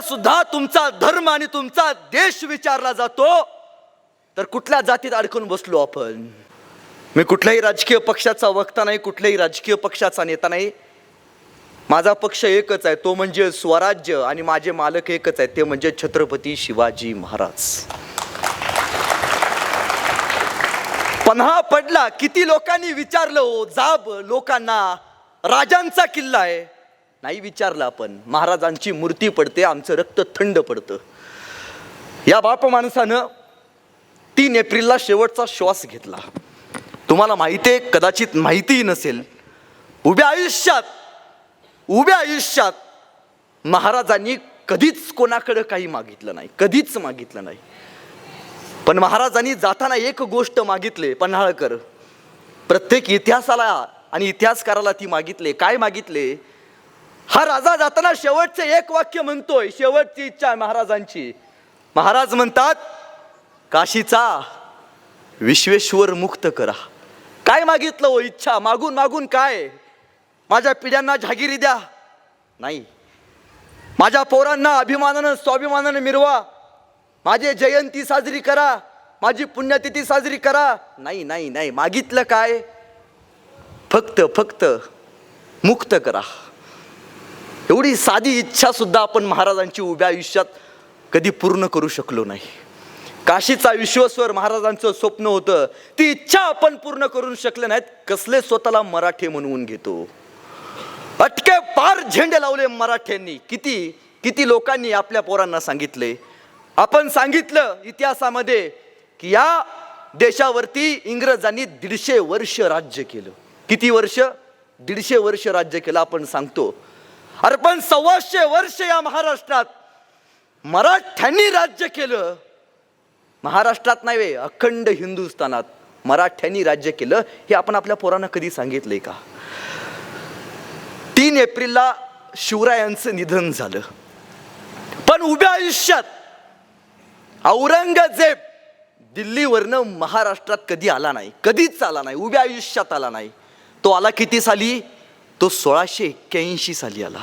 जेव्हा सुद्धा तुमचा धर्म आणि तुमचा देश विचारला जातो तर कुठल्या जातीत अडकून बसलो आपण. मी कुठल्याही राजकीय पक्षाचा वक्ता नाही, कुठल्याही राजकीय पक्षाचा नेता नाही. माझा पक्ष एकच आहे, तो म्हणजे स्वराज्य, आणि माझे मालक एकच आहेत, ते म्हणजे छत्रपती शिवाजी महाराज. पन्हा पडला, किती लोकांनी विचारलं हो, जाब लोकांना राजांचा किल्ला आहे, नाही विचारलं आपण. महाराजांची मूर्ती पडते, आमचं रक्त थंड पडतं. या बाप माणसानं 3 एप्रिलला शेवटचा श्वास घेतला. तुम्हाला माहिती आहे, कदाचित माहितीही नसेल, उभ्या आयुष्यात महाराजांनी कधीच कोणाकडे काही मागितलं नाही, कधीच मागितलं नाही. पण महाराजांनी जाताना एक गोष्ट मागितले, पन्हाळकर. प्रत्येक इतिहासाला आणि इतिहासकाराला ती मागितले. काय मागितले? हा राजा जाताना शेवटचे एक वाक्य म्हणतोय, शेवटची इच्छा आहे महाराजांची. महाराज म्हणतात, काशीचा विश्वेश्वर मुक्त करा. काय मागितलं हो इच्छा? मागून मागून काय? माझ्या पिढ्यांना जहागिरी द्या? नाही. माझ्या पोरांना अभिमानानं स्वाभिमानानं मिरवा, माझी जयंती साजरी करा, माझी पुण्यतिथी साजरी करा? नाही नाही नाही. मागितलं काय? फक्त मुक्त करा. एवढी साधी इच्छा सुद्धा आपण महाराजांची उभ्या आयुष्यात कधी पूर्ण करू शकलो नाही. काशीचा विश्वेश्वर महाराजांचं स्वप्न होतं, ती इच्छा आपण पूर्ण करू शकले नाहीत. कसले स्वतःला मराठे म्हणवून घेतो. अटके पार झेंडे लावले मराठ्यांनी. किती लोकांनी आपल्या पोरांना सांगितले. आपण सांगितलं इतिहासामध्ये की या देशावरती इंग्रजांनी 150 वर्ष राज्य केलं. किती वर्ष? 150 वर्ष राज्य केलं. आपण सांगतो, अरे पण 125 वर्ष या महाराष्ट्रात मराठ्यांनी राज्य केलं. महाराष्ट्रात नाही, अखंड हिंदुस्थानात मराठ्यांनी राज्य केलं. हे आपण आपल्या पोरांना कधी सांगितलंय का? 3 एप्रिलला शिवरायांचं निधन झालं. पण उभ्या आयुष्यात औरंगजेब दिल्लीवरनं महाराष्ट्रात कधी आला नाही, कधीच आला नाही. उभ्या आयुष्यात आला नाही. तो आला किती साली? तो 1681 साली आला.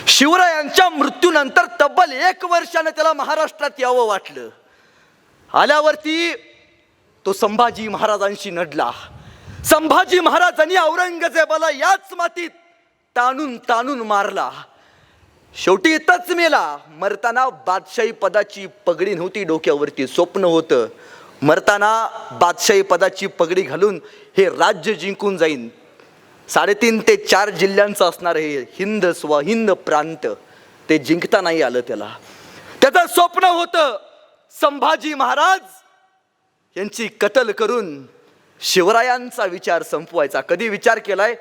शिवरायांच्या मृत्यूनंतर तब्बल 1 वर्षानं त्याला महाराष्ट्रात यावं वाटलं. आल्यावरती तो संभाजी महाराजांशी नडला. संभाजी महाराजांनी औरंगजेबाला याच मातीत ताणून मारला. शेवटी इथंच मेला. मरताना बादशाही पदाची पगडी नव्हती डोक्यावरती, स्वप्न होतं. मरताना बादशाही पदाची पगडी घालून हे राज्य जिंकून जाईन. 3.5 ते 4 जिल्ह्यांचं असणार हे हिंद प्रांत, ते जिंकता नाही आलं त्याला. त्याचं स्वप्न होतं संभाजी महाराज यांची कत्ल करून शिवरायांचा विचार संपवायचा. कधी विचार केलाय?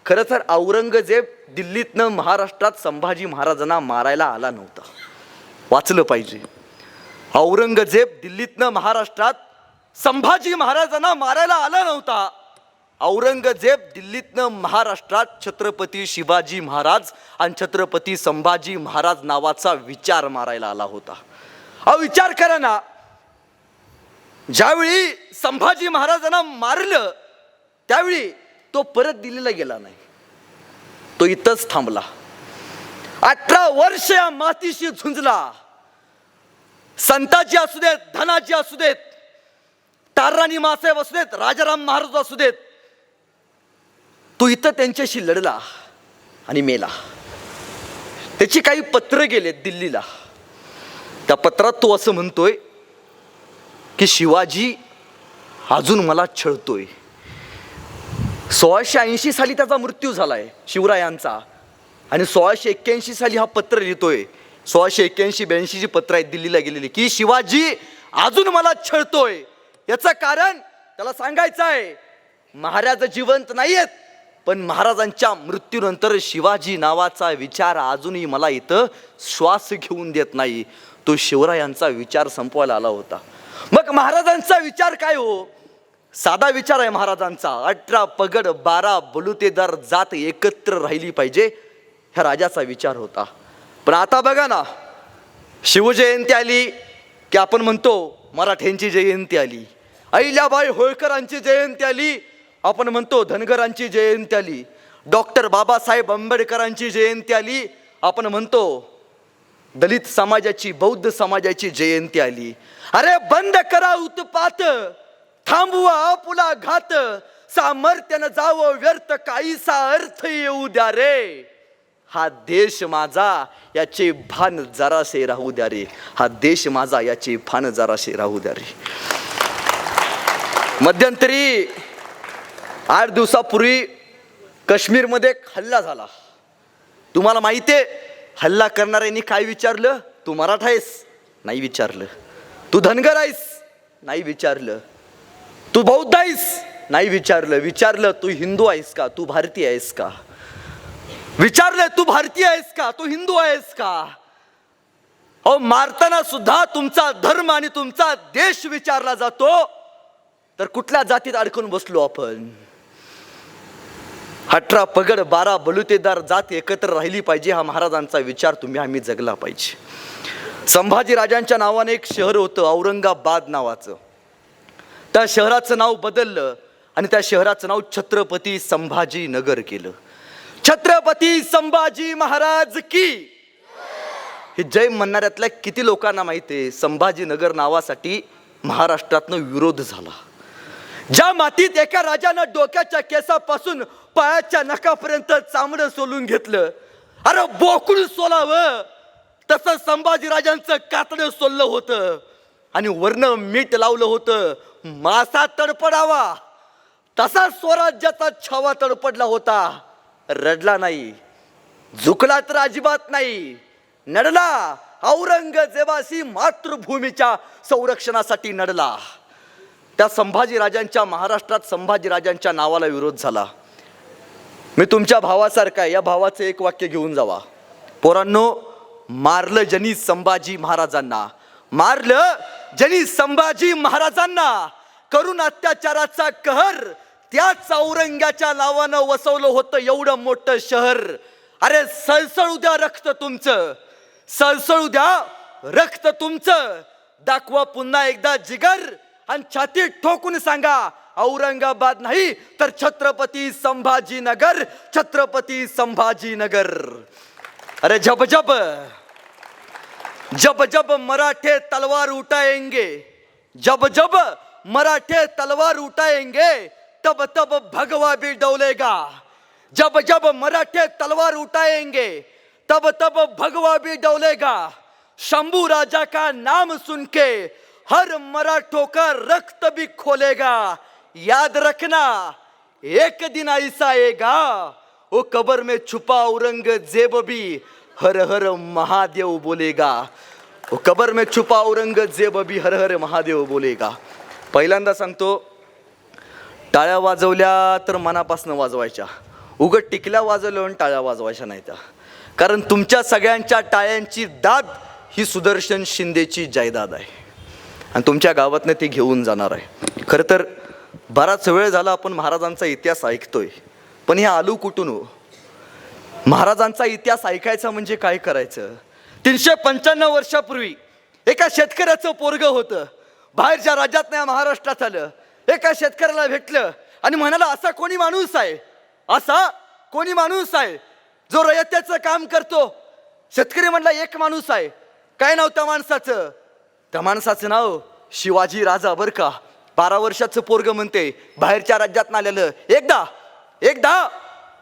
खरं तर औरंगजेब दिल्लीतनं महाराष्ट्रात संभाजी महाराजांना मारायला आला नव्हता. वाचलं पाहिजे. औरंगजेब दिल्लीतनं महाराष्ट्रात संभाजी महाराजांना मारायला आला नव्हता. औरंगजेब दिल्लीतनं महाराष्ट्रात छत्रपती शिवाजी महाराज आणि छत्रपती संभाजी महाराज नावाचा विचार मारायला आला होता. विचार करा ना, ज्यावेळी संभाजी महाराजांना मारलं त्यावेळी तो परत दिल्लीला गेला नाही, तो इथंच थांबला. 18 वर्ष या मातीशी झुंजला. संताजी असू देत, धनाजी असू देत, ताराणी मासाहेब असू देत, राजाराम महाराज असू देत, तो इथं त्यांच्याशी लढला आणि मेला. त्याची काही पत्र गेलेत दिल्लीला. त्या पत्रात तो असं म्हणतोय की शिवाजी अजून मला छळतोय. 1680 साली त्याचा मृत्यू झालाय शिवरायांचा, आणि 1681 साली हा पत्र लिहितोय. 1681-82 जी पत्र आहेत दिल्लीला गेलेली की शिवाजी अजून मला छळतोय. याचं कारण त्याला सांगायचं आहे, महाराज जिवंत नाहीयेत, पण महाराजांच्या मृत्यूनंतर शिवाजी नावाचा विचार अजूनही मला इथं श्वास घेऊन देत नाही. तो शिवरायांचा विचार संपवायला आला होता. मग महाराजांचा विचार काय हो? साधा विचार आहे महाराजांचा. 18 पगड 12 बलुतेदार जात एकत्र राहिली पाहिजे, ह्या राजाचा विचार होता. पण आता बघा ना, शिवजयंती आली की आपण म्हणतो मराठ्यांची जयंती आली. अहिल्याबाई होळकरांची जयंती आली, आपण म्हणतो धनगरांची जयंती आली. डॉक्टर बाबासाहेब आंबेडकरांची जयंती आली, आपण म्हणतो दलित समाजाची, बौद्ध समाजाची जयंती आली. अरे बंद करा उत्पात, थांबवा आपुला घात, सामर्थ्यानं जावं व्यर्थ, काहीसा अर्थ येऊ द्या रे. हा देश माझा याचे भान जरासे राहू द्या रे. हा देश माझा याचे भान जरासे राहू द्या रे. मध्यंतरी 8 दिवसापूर्वी काश्मीरमध्ये एक हल्ला झाला. तुम्हाला माहिती आहे हल्ला करणाऱ्यांनी काय विचारलं? तू मराठा आहेस? नाही विचारलं. तू धनगर आहेस? नाही विचारलं. तू बौद्ध आहेस? नाही विचारलं. विचारलं तू हिंदू आहेस का? तू भारतीय आहेस का? विचारलं तू भारतीय आहेस का? तू हिंदू आहेस का? अहो मारताना सुद्धा तुमचा धर्म आणि तुमचा देश विचारला जातो, तर कुठल्या जातीत अडकून बसलो आपण? 18 पगड 12 बलुतेदार जात एकत्र राहिली पाहिजे, हा महाराजांचा विचार आम्ही जगला पाहिजे. संभाजी राजांच्या नावाने एक शहर होतं औरंगाबाद नावाचं. त्या शहराचं नाव बदललं आणि त्या शहराचं नाव छत्रपती संभाजी नगर केलं. छत्रपती संभाजी महाराज की. हे जय म्हणणाऱ्यातल्या किती लोकांना माहिती आहे संभाजीनगर नावासाठी महाराष्ट्रातनं विरोध झाला. ज्या मातीत एका राजानं डोक्याच्या केसापासून पायाच्या नखापर्यंत चामडं सोलून घेतलं, अरे बोकुळ सोलावं तसं संभाजीराजांचं कातडं सोललं होतं आणि वरनं मीठ लावलं होतं. मासा तडपडावा तसा स्वराज्याचा छावा तडपडला होता. रडला नाही, झुकला तर अजिबात नाही, नडला. औरंगजेबाशी मातृभूमीच्या संरक्षणासाठी नडला. त्या संभाजीराजांच्या महाराष्ट्रात संभाजीराजांच्या नावाला विरोध झाला. मी तुमच्या भावासारखा आहे, या भावाचं एक वाक्य घेऊन जावा. पोरांनो, मारलं ज्यांनी संभाजी महाराजांना, मारलं ज्यांनी संभाजी महाराजांना, करून अत्याचाराचा कहर त्याच औरंग्याच्या नावानं वसवलं होतं एवढं मोठं शहर. अरे सळसळू द्या रक्त तुमचं, सळसळू द्या रक्त तुमचं. दाखवा पुन्हा एकदा जिगर आणि छाती ठोकून सांगा औरंगाबाद नाही तर छत्रपती संभाजीनगर, छत्रपती संभाजीनगर. अरे जब जब जब जब मराठे तलवार उठाएंगे, जब जब मराठे तलवार उठाएंगे, तब तब भगवा भी डोलेगा. जब जब मराठे तलवार उठाएंगे तब तब भगवा भी डोलेगा. शंभू राजा का नाम सुन के हर मराठों का रक्त भी खोलेगा. याद रखना एक दिन ऐसा आएगा, वो कब्र में छुपा औरंगजेब भी हर हर महादेव बोलेगा. वो कब्र में छुपा औरंगजेब भी हर हर महादेव बोलेगा. पहिल्यांदा सांगतो, टाळ्या वाजवल्या तर मनापासून वाजवायच्या, उगत टिकल्या वाजवल्या आणि टाळ्या वाजवायच्या नाही त्या. कारण तुमच्या सगळ्यांच्या टाळ्यांची दाद ही सुदर्शन शिंदेची जायदाद आहे आणि तुमच्या गावातनं ती घेऊन जाणार आहे. खरं तर बराच वेळ झाला आपण महाराजांचा इतिहास ऐकतोय, पण हे आलू कुठून हो? महाराजांचा इतिहास ऐकायचा म्हणजे काय करायचं? 395 वर्षापूर्वी एका शेतकऱ्याचं पोरग होतं, बाहेरच्या राज्यात नाही महाराष्ट्रात आलं. एका शेतकऱ्याला भेटलं आणि म्हणाला, असा कोणी माणूस आहे, असा कोणी माणूस आहे जो रयतेचं काम करतो? शेतकरी म्हणला, एक माणूस आहे. काय नाव त्या माणसाचं? त्या माणसाचं नाव शिवाजी राजा बर का. 12 वर्षाचं पोरग म्हणते, बाहेरच्या राज्यात आलेलं, एकदा एकदा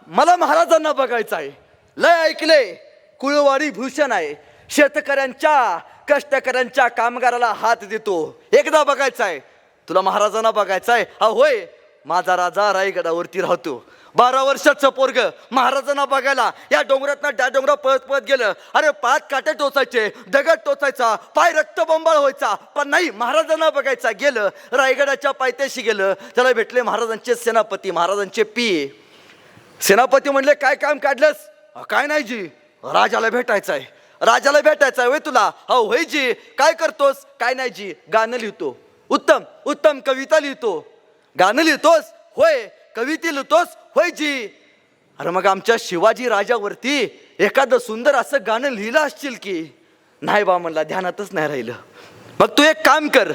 मला महाराजांना बघायचं आहे. लय ऐकले, कुळवाडी भूषण आहे, शेतकऱ्यांच्या कष्टकऱ्यांच्या कामगाराला हात देतो, एकदा बघायचं आहे. तुला महाराजांना बघायचं आहे? हा होय, माझा राजा रायगडावरती राहतो. 12 वर्षाचं पोरग महाराजांना बघायला या डोंगरातनं त्या डोंगरात पळत पळत गेलं. अरे पात काटे टोचायचे, दगड टोचायचा, पाय रक्तबंबाळ व्हायचा, पण नाही, महाराजांना बघायचा. गेलं रायगडाच्या पायथ्याशी गेलं, त्याला भेटले महाराजांचे सेनापती, महाराजांचे पिये. सेनापती म्हणले, काय काम काढलंस? काय नाही जी, राजाला भेटायचं आहे. राजाला भेटायचं आहे होय तुला? हो होय जी. काय करतोस? काय नाही जी, गाणं लिहितो. उत्तम उत्तम, कविता लिहितो. गाणं लिहितोस? होय. कविता लिहितोस? होय जी. अरे मग आमच्या शिवाजी राजावरती एखादं सुंदर असं गाणं लिहिलं असशील की? नाही बा म्हणला, ध्यानातच नाही राहिलं. मग तू एक काम कर,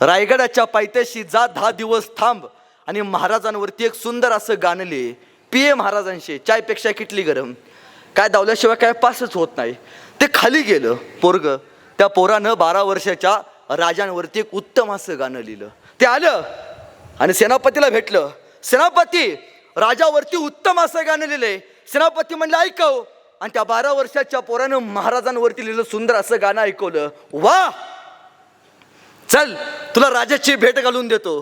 रायगडाच्या पायथ्याशी जा, 10 दिवस थांब आणि महाराजांवरती एक सुंदर असं गाणं लिहि. पिये महाराजांशी, चायपेक्षा किटली गरम. काय दावल्याशिवाय काय पासच होत नाही. ते खाली गेलं पोरग. त्या पोरानं 12 वर्षाच्या राजांवरती एक उत्तम असं गाणं लिहिलं. ते आलं आणि सेनापतीला भेटलं. सेनापती, राजावरती उत्तम असं गाणं लिहिलंय. सेनापती म्हणलं ऐकव. आणि त्या 12 वर्षाच्या पोरानं महाराजांवरती लिहिलं सुंदर असं गाणं ऐकवलं. वा, चल तुला राजाची भेट घालून देतो.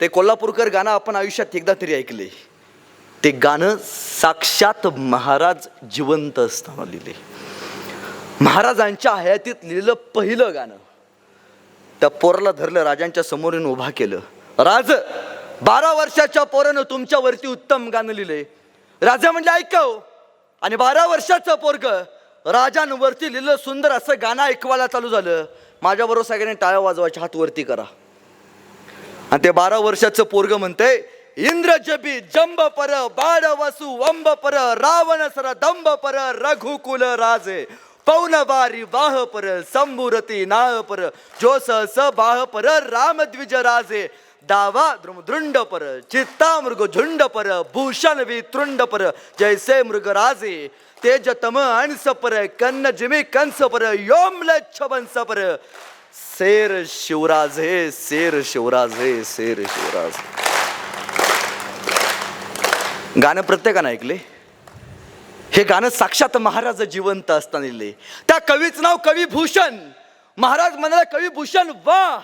ते कोल्हापूरकर गाणं आपण आयुष्यात एकदा तरी ऐकले. ते गाणं साक्षात महाराज जिवंत असताना लिहिले. महाराजांच्या हयातीत लिहिलं पहिलं गाणं. त्या पोराला धरलं, राजांच्या समोरून उभा केलं. राज, 12 वर्षाच्या पोरानं तुमच्यावरती उत्तम गाणं लिहिलंय. राजा म्हणजे ऐकव. आणि 12 वर्षाचं पोरग राजांवरती लिहिलं सुंदर असं गाणं ऐकवायला चालू झालं. माझ्याबरोबर सगळ्यांनी टाळ्या वाजवायच्या, हात वरती करा. आणि ते 12 वर्षाचं पोरग म्हणतंय, इंद्र जबी जंब पर बाळ वसु वंब पर रावण सर दंब पर रघुकुल राजे पौन बारी वाह पर संबुरती नाह पर जोस स बाह पर राम द्विज राजे दावा द्रुंड पर चित्ता मृग झुंड पर भूषण वितृंड पर जैसे मृग राजे तेज तम अंस पर कन्न जिमी कंस पर योमल छबंस पर शेर शिवराजे शेर शिवराजे शेर शिवराजे. गाणं प्रत्येकानं ऐकले. हे गाणं साक्षात महाराज जिवंत असताना लिहिले. त्या कवीचं नाव कविभूषण. महाराज म्हणाले, कविभूषण वा,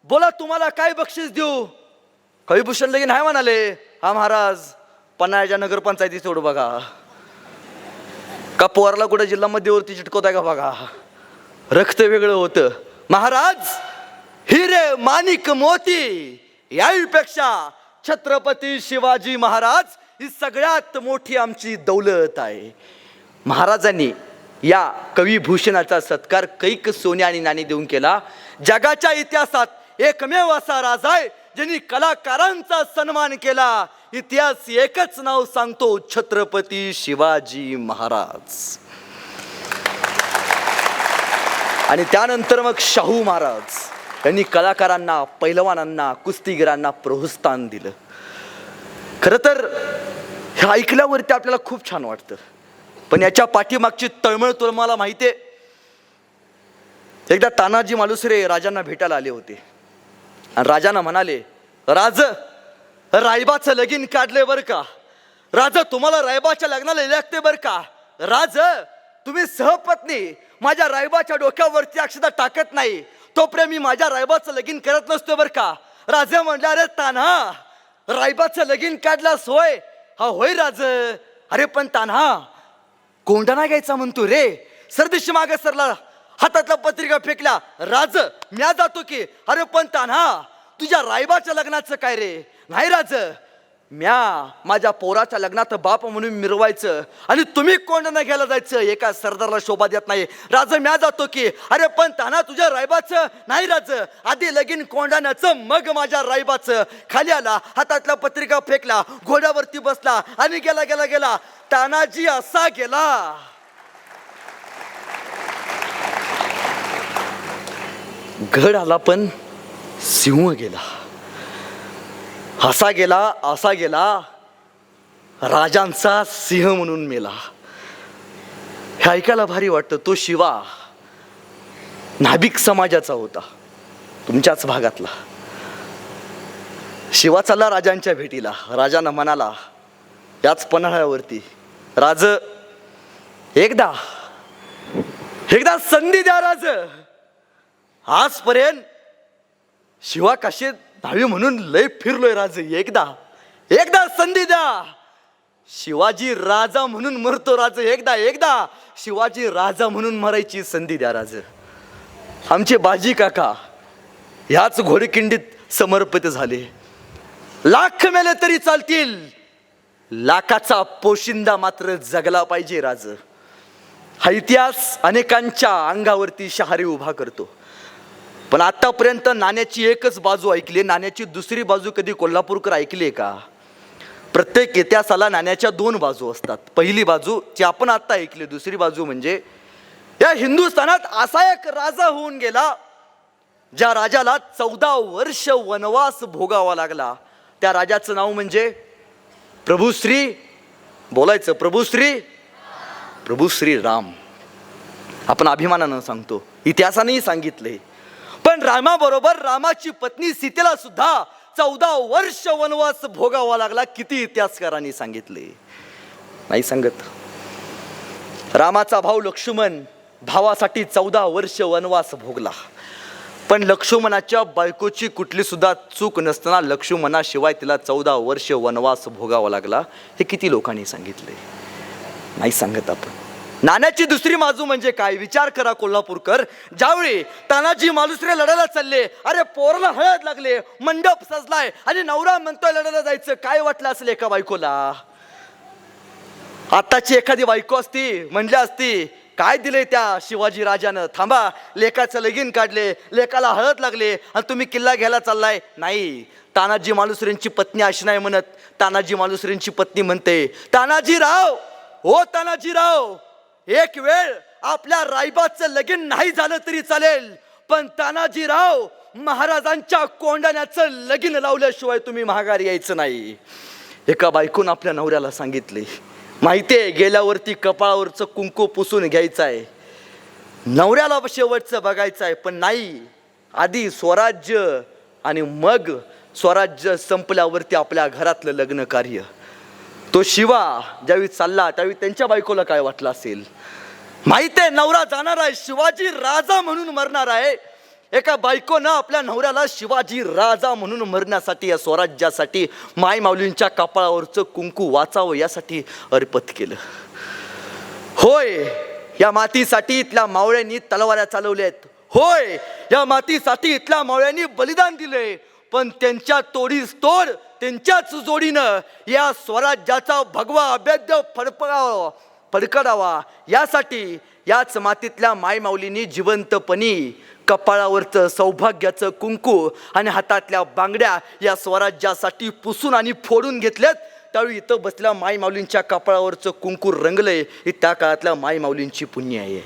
बोला तुम्हाला काय बक्षीस देऊ. कविभूषण लगीन नाही म्हणाले. हा महाराज, पन्हाळ्याच्या नगरपंचायती सोड बघा, का पोराला कुठे जिल्हा मध्यवर्ती चिटकवताय का बघा. रक्त वेगळं होतं. महाराज, हिरे माणिक मोती यापेक्षा छत्रपती शिवाजी महाराज ही सगळ्यात मोठी आमची दौलत आहे. महाराजांनी या कविभूषणाचा सत्कार कैक सोने आणि नाणी देऊन केला. जगाच्या इतिहासात एकमेव असा राजा आहे ज्यांनी कलाकारांचा सन्मान केला. इतिहास एकच नाव सांगतो, छत्रपती शिवाजी महाराज. आणि त्यानंतर मग शाहू महाराज यांनी कलाकारांना, पैलवानांना, कुस्तीगिरांना प्रोत्साहन दिलं. खरं तर हे ऐकल्यावरती आपल्याला खूप छान वाटतं, पण याच्या पाठीमागची तळमळ तुम्हाला माहिती आहे. एकदा तानाजी मालुसरे राजांना भेटायला आले होते आणि राजांना म्हणाले, राज, रायबाचं लगीन काढले बर का. राज, तुम्हाला रायबाच्या लग्नाला लागते बर का. राज, तुम्ही सहपत्नी माझ्या रायबाच्या डोक्यावरती अक्षता टाकत नाही, तोपर्यंत मी माझ्या रायबाचं लगीन करत नसतो बर का. राजा म्हणला, अरे तान्हा, रायबाचं लगीन काढलास होय. हा होय राज. अरे पण तान्हा, कोंडा नाही घ्यायचा म्हणतो रे. सरदिशी मागे सरला, हातातला पत्रिका फेकला. राज, म्या जातो की. अरे पण तान्हा, तुझ्या रायबाच्या लग्नाचं काय रे. नाही राज, म्या माझ्या पोराच्या लग्नात बाप म्हणून मिरवायचं आणि तुम्ही कोंडाणा घ्यायला जायचं. एका सरदारला शोभा देत नाही. राज, म्या जातो की. अरे पण ताना, तुझ्या रायबाचं नाही राज, आधी लगीन कोंडाण्याचं मग माझ्या रायबाचं. खाली आला, हातातला पत्रिका फेकला, घोड्यावरती बसला आणि गेला गेला गेला. तानाजी असा गेला. घड आला पण सिंह गेला. असा गेला असा गेला, राजांचा सिंह म्हणून मेला. हे ऐकायला भारी वाटतं. तो शिवा नाभिक समाजाचा होता, तुमच्याच भागातला. शिवा चालला राजांच्या भेटीला. राजांना म्हणाला, याच पन्हाळ्यावरती, राज, एकदा संधी द्या राज. आजपर्यंत शिवा काशी धावी म्हणून लय फिरलोय राज. एकदा संधी द्या. शिवाजी राजा म्हणून मरतो राज. एकदा शिवाजी राजा म्हणून मरायची संधी द्या राज. आमचे बाजी काका ह्याच घोडकिंडीत समर्पित झाले. लाख मेले तरी चालतील, लाखाचा पोशिंदा मात्र जगला पाहिजे राज. हा इतिहास अनेकांच्या अंगावरती शहारे उभा करतो. पण आतापर्यंत नाण्याची एकच बाजू ऐकली. नाण्याची दुसरी बाजू कधी कोल्हापूरकर ऐकली का. प्रत्येक इतिहासाला नाण्याच्या 2 बाजू असतात. पहिली बाजू जी आपण आता ऐकली. दुसरी बाजू म्हणजे या हिंदुस्थानात असा एक राजा होऊन गेला ज्या राजाला 14 वर्ष वनवास भोगावा लागला. त्या राजाचं नाव म्हणजे प्रभुश्री, बोलायचं प्रभुश्री राम. आपण अभिमानानं सांगतो, इतिहासानेही सांगितले. पण रामाबरोबर रामाची पत्नी सीतेला सुद्धा 14 वर्ष वनवास भोगावा लागला. किती इतिहासकारांनी सांगितले. नाही सांगत. रामाचा भाऊ लक्ष्मण भावासाठी 14 वर्ष वनवास भोगला. पण लक्ष्मणाच्या बायकोची कुठली सुद्धा चूक नसताना लक्ष्मणाशिवाय तिला 14 वर्ष वनवास भोगावा लागला. हे किती लोकांनी सांगितले. नाही सांगत आपण. नाण्याची दुसरी बाजू म्हणजे काय विचार करा कोल्हापूरकर. ज्यावेळी तानाजी मालुसरे लढायला चालले, अरे पोरला हळद लागले, मंडप सजलाय आणि नवरा म्हणतोय लढायला जायचं, काय वाटलं असेल एका बायकोला. आताची एखादी बायको असती म्हणली असती, काय दिले त्या शिवाजी राजानं, थांबा लेकाचं लगीन काढले, लेकाला हळद लागले आणि तुम्ही किल्ला घ्यायला चाललाय. नाही, तानाजी मालुसरेंची पत्नी अशी नाही म्हणत. तानाजी मालुसरेंची पत्नी म्हणते, तानाजीराव, हो तानाजीराव, एक वेळ आपल्या रायबाचं लगीन नाही झालं तरी चालेल, पण तानाजीराव महाराजांच्या कोंडाण्याचं लगीन लावल्याशिवाय तुम्ही माघारी यायचं नाही. एका बायकोनं आपल्या नवऱ्याला सांगितले. माहितीये गेल्यावरती कपाळावरचं कुंकू पुसून घ्यायचं आहे, नवऱ्याला शेवटचं बघायचं आहे. पण नाही, आधी स्वराज्य आणि मग स्वराज्य संपल्यावरती आपल्या घरातलं लग्न कार्य. तो शिवा ज्यावेळी चालला त्यावेळी त्यांच्या बायकोला काय वाटलं असेल. माहितीये नवरा जाणार आहे, शिवाजी राजा म्हणून मरणार आहे. एका बायकोनं आपल्या नवऱ्याला शिवाजी राजा म्हणून मरण्यासाठी, या स्वराज्यासाठी माय माऊलींच्या कपाळावरचं कुंकू वाचावं यासाठी अर्पण केलं. होय, या मातीसाठी इथल्या मावळ्यांनी तलवाऱ्या चालवल्यात. होय, या मातीसाठी इथल्या मावळ्यांनी बलिदान दिले. पण त्यांच्या तोडीस तोड, त्यांच्याच जोडीनं या स्वराज्याचा भगवा अभेद्य फडकडावा यासाठी याच मातीतल्या मायमाऊलींनी जिवंतपणी कपाळावरचं सौभाग्याचं कुंकू आणि हातातल्या बांगड्या या स्वराज्यासाठी पुसून आणि फोडून घेतल्यात. त्यावेळी इथं बसल्या मायमाऊलींच्या कपाळावरचं कुंकू रंगलंय, ही त्या काळातल्या मायमाऊलींची पुण्य आहे.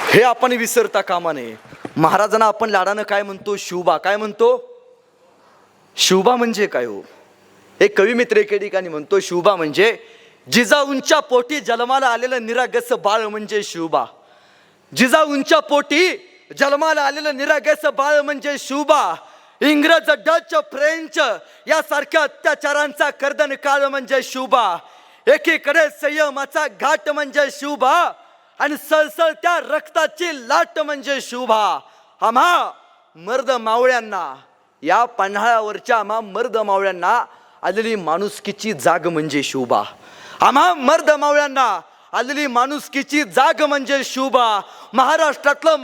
हे आपण विसरता कामा नये. महाराजांना आपण लाडानं काय म्हणतो, शिवबा. काय म्हणतो? शिवबा म्हणजे काय हो? एक कविमित्र एके ठिकाणी म्हणतो, शिवबा म्हणजे जिजाऊंच्या पोटी जन्माला आलेलं निरागस बाळ म्हणजे शिवबा. जिजाऊंच्या पोटी जन्माला आलेलं निरागस बाळ म्हणजे शिवबा. इंग्रज, डच, फ्रेंच यासारख्या अत्याचारांचा कर्दन काळ म्हणजे शिवबा. एकीकडे संयमाचा घाट म्हणजे शिवबा आणि सळसळत्या रक्ताची लाट म्हणजे शिवबा. आम्हा मर्द मावळ्यांना, या पन्हाळ्यावरच्या आम्हा मर्द मावळ्यांना आलेली माणुसकीची जाग म्हणजे शिवबा. आम्हा मर्द मावळ्यांना आलेली माणुसकीची जाग म्हणजे शिवबा. महाराष्ट्रातलं